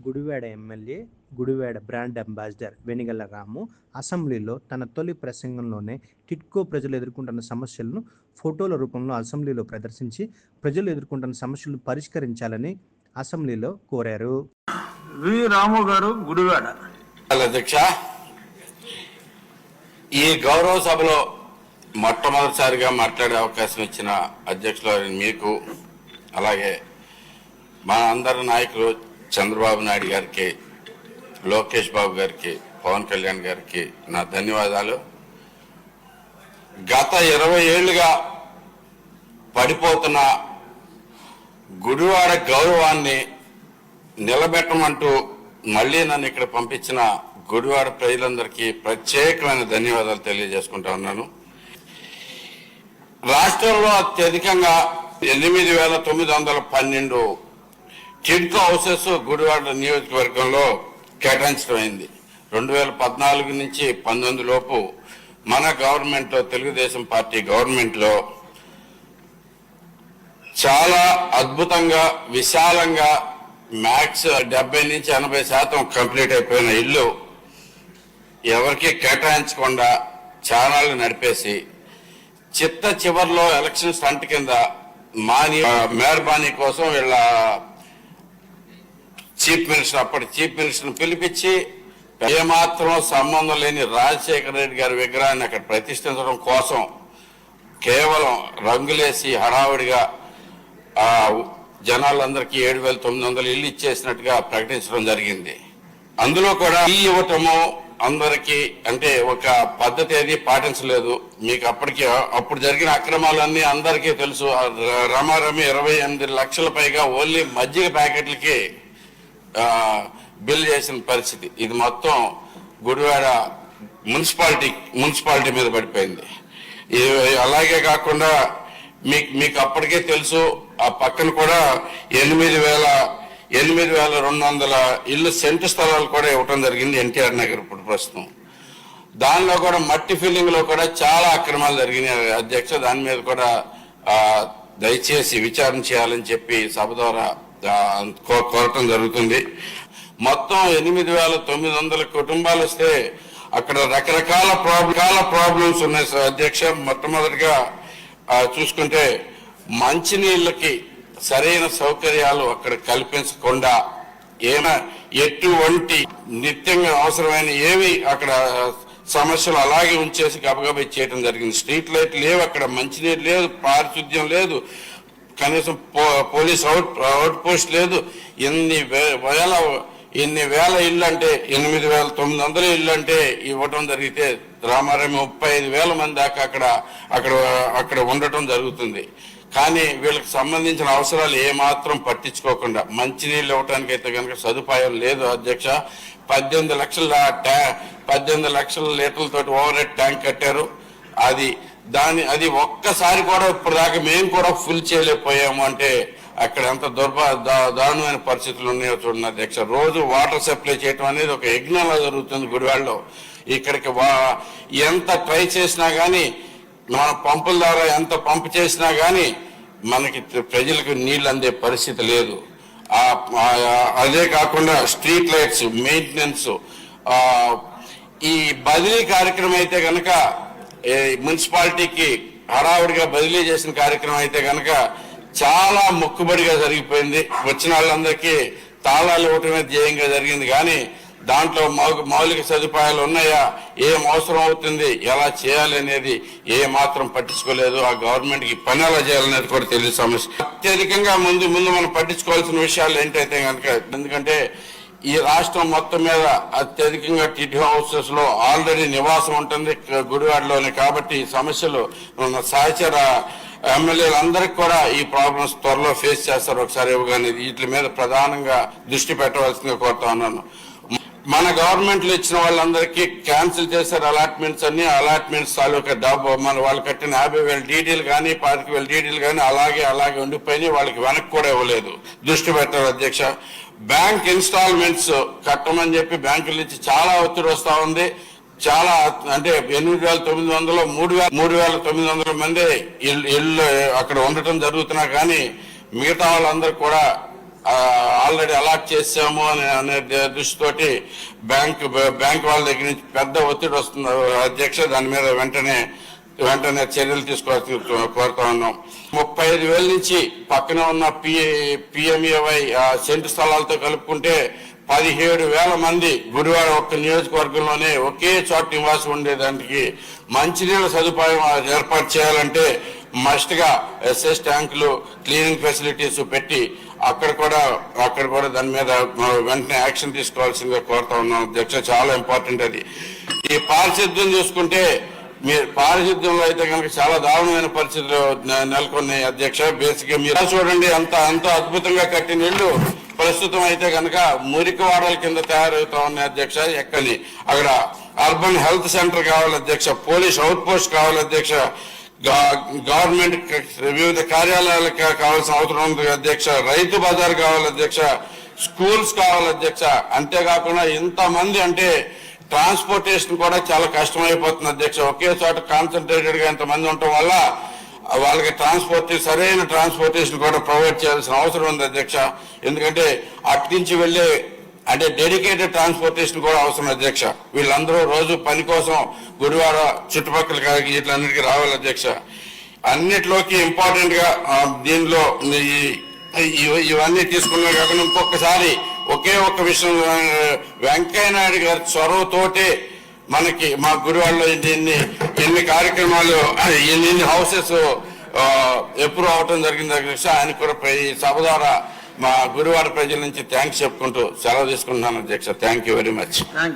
Gudivada MLA, Gudivada brand ambassador Venigalla Ramu అసెంబ్లీలో తన తొలి ప్రసంగంలోనే టిడ్కో ప్రజలు ఎదుర్కొంటున్న సమస్యలను ఫోటోల రూపంలో అసెంబ్లీలో ప్రదర్శించి ప్రజలు ఎదుర్కొంటున్న సమస్యలను పరిష్కరించాలని అసెంబ్లీలో కోరారు. వి రాము గారు, గుడివాడ. అధ్యక్ష, ఈ గౌరవ సభలో మొట్టమొదటిసారిగా మాట్లాడే అవకాశం ఇచ్చిన అధ్యక్షులు మీకు, అలాగే మా అందరి నాయకులు చంద్రబాబు నాయుడు గారికి, లోకేష్ బాబు గారికి, పవన్ కళ్యాణ్ గారికి నా ధన్యవాదాలు. గత 20 ఏళ్లుగా పడిపోతున్న గుడివాడ గౌరవాన్ని నిలబెట్టమంటూ మళ్ళీ నన్ను ఇక్కడ పంపించిన గుడివాడ ప్రజలందరికీ ప్రత్యేకమైన ధన్యవాదాలు తెలియజేసుకుంటా ఉన్నాను. రాష్ట్రంలో అత్యధికంగా 8,912 టిడ్కో హౌసెస్ గుడివాడ నియోజకవర్గంలో కేటాయించడమైంది. 2014 నుంచి 19 లోపు మన గవర్నమెంట్లో, తెలుగుదేశం పార్టీ గవర్నమెంట్లో చాలా అద్భుతంగా, విశాలంగా మ్యాక్స్ 70 నుంచి 80% కంప్లీట్ అయిపోయిన ఇల్లు ఎవరికి కేటాయించకుండా ఛానళ్ళు నడిపేసి చిట్ట చివరిలో ఎలక్షన్ స్టంట్ కింద మెహర్బానీ కోసం వీళ్ళ చీఫ్ మినిస్టర్, అప్పటి చీఫ్ మినిస్టర్ని పిలిపించి ఏమాత్రం సంబంధం లేని రాజశేఖర రెడ్డి గారి విగ్రహాన్ని అక్కడ ప్రతిష్ఠించడం కోసం కేవలం రంగులేసి హడావుడిగా జనాలందరికీ 7,900 ఇల్లు ఇచ్చేసినట్టుగా ప్రకటించడం జరిగింది. అందులో కూడా ఈ ఇవ్వటము అందరికీ అంటే ఒక పద్ధతి ఏది పాటించలేదు. మీకు అప్పుడు జరిగిన అక్రమాలన్నీ అందరికీ తెలుసు. రమారమి 28 లక్షల పైగా ఓన్లీ మజ్జిగ ప్యాకెట్లకి బిల్ చేసిన పరిస్థితి. ఇది మొత్తం గుడివాడ మున్సిపాలిటీ మీద పడిపోయింది. అలాగే కాకుండా మీకు అప్పటికే తెలుసు, ఆ పక్కన కూడా 8,200 ఇల్లు సెంటు స్థలాలు కూడా ఇవ్వటం జరిగింది ఎన్టీఆర్ నగర్. ఇప్పుడు ప్రస్తుతం దానిలో కూడా మట్టి ఫిల్లింగ్ లో కూడా చాలా అక్రమాలు జరిగినాయి అధ్యక్ష. దాని మీద కూడా దయచేసి విచారణ చేయాలని చెప్పి సభ ద్వారా కోరటం జరుగుతుంది. మొత్తం 8,900 కుటుంబాలు వస్తే అక్కడ రకరకాల ప్రాబ్లమ్స్ ఉన్నాయి అధ్యక్ష. మొట్టమొదటిగా చూసుకుంటే మంచినీళ్ళకి సరైన సౌకర్యాలు అక్కడ కల్పించకుండా ఎటువంటి నిత్యంగా అవసరమైన ఏవి అక్కడ సమస్యలు అలాగే ఉంచేసి గబగబా చేయడం జరిగింది. స్ట్రీట్ లైట్ లేవు, అక్కడ మంచినీరు లేదు, పారిశుద్ధ్యం లేదు, కనీసం పోలీస్ అవుట్ పోస్ట్ లేదు. ఎన్ని వేల ఇల్లు అంటే 8,900 ఇల్లు అంటే ఇవ్వటం జరిగితే రామారామి 35,000 మంది దాకా అక్కడ ఉండటం జరుగుతుంది. కానీ వీళ్ళకి సంబంధించిన అవసరాలు ఏమాత్రం పట్టించుకోకుండా మంచినీళ్ళు ఇవ్వటానికి అయితే కనుక సదుపాయం లేదు అధ్యక్ష. 18 లక్షల లీటర్లతోటి ఓవర్ హెడ్ ట్యాంక్ కట్టారు. అది ఒక్కసారి కూడా ఇప్పుడు దాకా మేము కూడా ఫుల్ చేయలేకపోయాము. అంటే అక్కడ ఎంత దారుణమైన పరిస్థితులు ఉన్నాయో చూడండి అధ్యక్ష. రోజు వాటర్ సప్లై చేయడం అనేది ఒక యజ్ఞంలా జరుగుతుంది గుడివాడలో. ఇక్కడికి ఎంత ట్రై చేసినా గానీ, మన పంపుల ద్వారా ఎంత పంపు చేసినా గానీ మనకి ప్రజలకు నీళ్లు అందే పరిస్థితి లేదు. అదే కాకుండా స్ట్రీట్ లైట్స్ మెయింటెనెన్స్, ఈ బదిలీ కార్యక్రమం అయితే కనుక మున్సిపాలిటీకి హడావుడిగా బదిలీ చేసిన కార్యక్రమం అయితే కనుక చాలా మొక్కుబడిగా జరిగిపోయింది. వచ్చిన వాళ్ళందరికీ తాళాలు ఇవ్వటమే ధ్యేయంగా జరిగింది. కానీ దాంట్లో మౌలిక సదుపాయాలు ఉన్నాయా, ఏం అవసరం అవుతుంది, ఎలా చేయాలి అనేది ఏ మాత్రం పట్టించుకోలేదు. ఆ గవర్నమెంట్ కి పని ఎలా చేయాలనేది కూడా తెలియదు సమస్య. అత్యధికంగా ముందు మనం పట్టించుకోవాల్సిన విషయాలు ఏంటైతే కనుక, ఎందుకంటే ఈ రాష్ట్రం మొత్తం మీద అత్యధికంగా టిడ్కో హౌసెస్ లో ఆల్రెడీ నివాసం ఉంటుంది గుడివాడలోనే. కాబట్టి ఈ సమస్యలు సహచర ఎమ్మెల్యేలందరికీ కూడా ఈ ప్రాబ్లమ్స్ త్వరలో ఫేస్ చేస్తారు ఒకసారి ఇవ్వగానే. వీటి మీద ప్రధానంగా దృష్టి పెట్టవలసిందిగా కోరుతా ఉన్నాను. మన గవర్నమెంట్లు ఇచ్చిన వాళ్ళందరికీ క్యాన్సిల్ చేశారు అలాట్మెంట్స్ అన్ని. అలాట్మెంట్స్ తాలూకా మన వాళ్ళు కట్టిన 50,000 డీడీలు కానీ 25,000 డీడీలు కానీ అలాగే ఉండిపోయినాయి. వాళ్ళకి వెనక్కి కూడా ఇవ్వలేదు. దృష్టి పెట్టారు అధ్యక్ష. బ్యాంక్ ఇన్స్టాల్మెంట్స్ కట్టమని చెప్పి బ్యాంకుల నుంచి చాలా ఒత్తిడి వస్తా ఉంది. చాలా అంటే 8,900 3,900 మంది ఇల్లు అక్కడ ఉండటం జరుగుతున్నా కానీ మిగతా వాళ్ళందరూ కూడా ఆల్రెడీ అలాట్ చేసాము అనే దృష్టితోటి బ్యాంక్ వాళ్ళ దగ్గర నుంచి పెద్ద ఒత్తిడి వస్తుంది అధ్యక్ష. దాని మీద వెంటనే చర్యలు తీసుకోవాల్సి కోరుతా ఉన్నాం. 35,000 నుంచి పక్కన ఉన్న PMAY సెంటు స్థలాలతో కలుపుకుంటే 17,000 మంది గుడివాడ ఒక్క నియోజకవర్గంలోనే ఒకే చోట నివాసం ఉండేదానికి మంచినీళ్ళ సదుపాయం ఏర్పాటు చేయాలంటే మస్ట్ గా SS ట్యాంకులు, క్లీనింగ్ ఫెసిలిటీస్ పెట్టి అక్కడ కూడా దాని మీద వెంటనే యాక్షన్ తీసుకోవాల్సిందిగా కోరుతా ఉన్నాం అధ్యక్ష. చాలా ఇంపార్టెంట్ అది. ఈ పారిశుద్ధ్యం చూసుకుంటే మీరు పారిశుద్ధ్యంలో అయితే కనుక చాలా దారుణమైన పరిస్థితులు నెలకొన్నాయి అధ్యక్ష. బేసిక్ గా మీరు చూడండి, అంత అద్భుతంగా కట్టిన ఇళ్ళు ప్రస్తుతం అయితే కనుక మురికి వాడల కింద తయారవుతా ఉన్నాయి అధ్యక్ష. ఎక్కని అక్కడ అర్బన్ హెల్త్ సెంటర్ కావాలి అధ్యక్ష, పోలీస్ అవుట్ పోస్ట్ కావాలి అధ్యక్ష, గవర్నమెంట్ వివిధ కార్యాలయాలకు కావాల్సిన అవసరం ఉంది అధ్యక్ష, రైతు బజార్ కావాలి అధ్యక్ష, స్కూల్స్ కావాలి అధ్యక్ష. అంతేకాకుండా ఇంతమంది అంటే ట్రాన్స్పోర్టేషన్ కూడా చాలా కష్టమైపోతుంది అధ్యక్ష. ఒకే చోట కాన్సన్ట్రేటెడ్ గా ఇంతమంది ఉండటం వల్ల వాళ్ళకి సరైన ట్రాన్స్పోర్టేషన్ కూడా ప్రొవైడ్ చేయాల్సిన అవసరం ఉంది అధ్యక్ష. ఎందుకంటే అటు నుంచి వెళ్ళే అంటే డెడికేటెడ్ ట్రాన్స్పోర్టేషన్ కూడా అవసరం అధ్యక్ష. వీళ్ళందరూ రోజు పని కోసం గుడివాడ చుట్టుపక్కల వీటిలన్నిటికీ రావాలి అధ్యక్ష. అన్నిట్లోకి ఇంపార్టెంట్ గా దీనిలో ఇవన్నీ తీసుకున్నా కాకుండా ఇంకొకసారి ఒకే ఒక్క విషయం, వెంకయ్య నాయుడు గారి చొరవతోటే మా గుడివాడలో ఎన్ని కార్యక్రమాలు, ఎన్ని హౌసెస్ ఎప్రూవ్ అవటం జరిగింది అధ్యక్ష. ఆయన కూడా ఈ సభ ద్వారా మా గుడివాడ ప్రజల నుంచి థ్యాంక్స్ చెప్పుకుంటూ సెలవు తీసుకుంటున్నాను అధ్యక్ష. Thank you very much.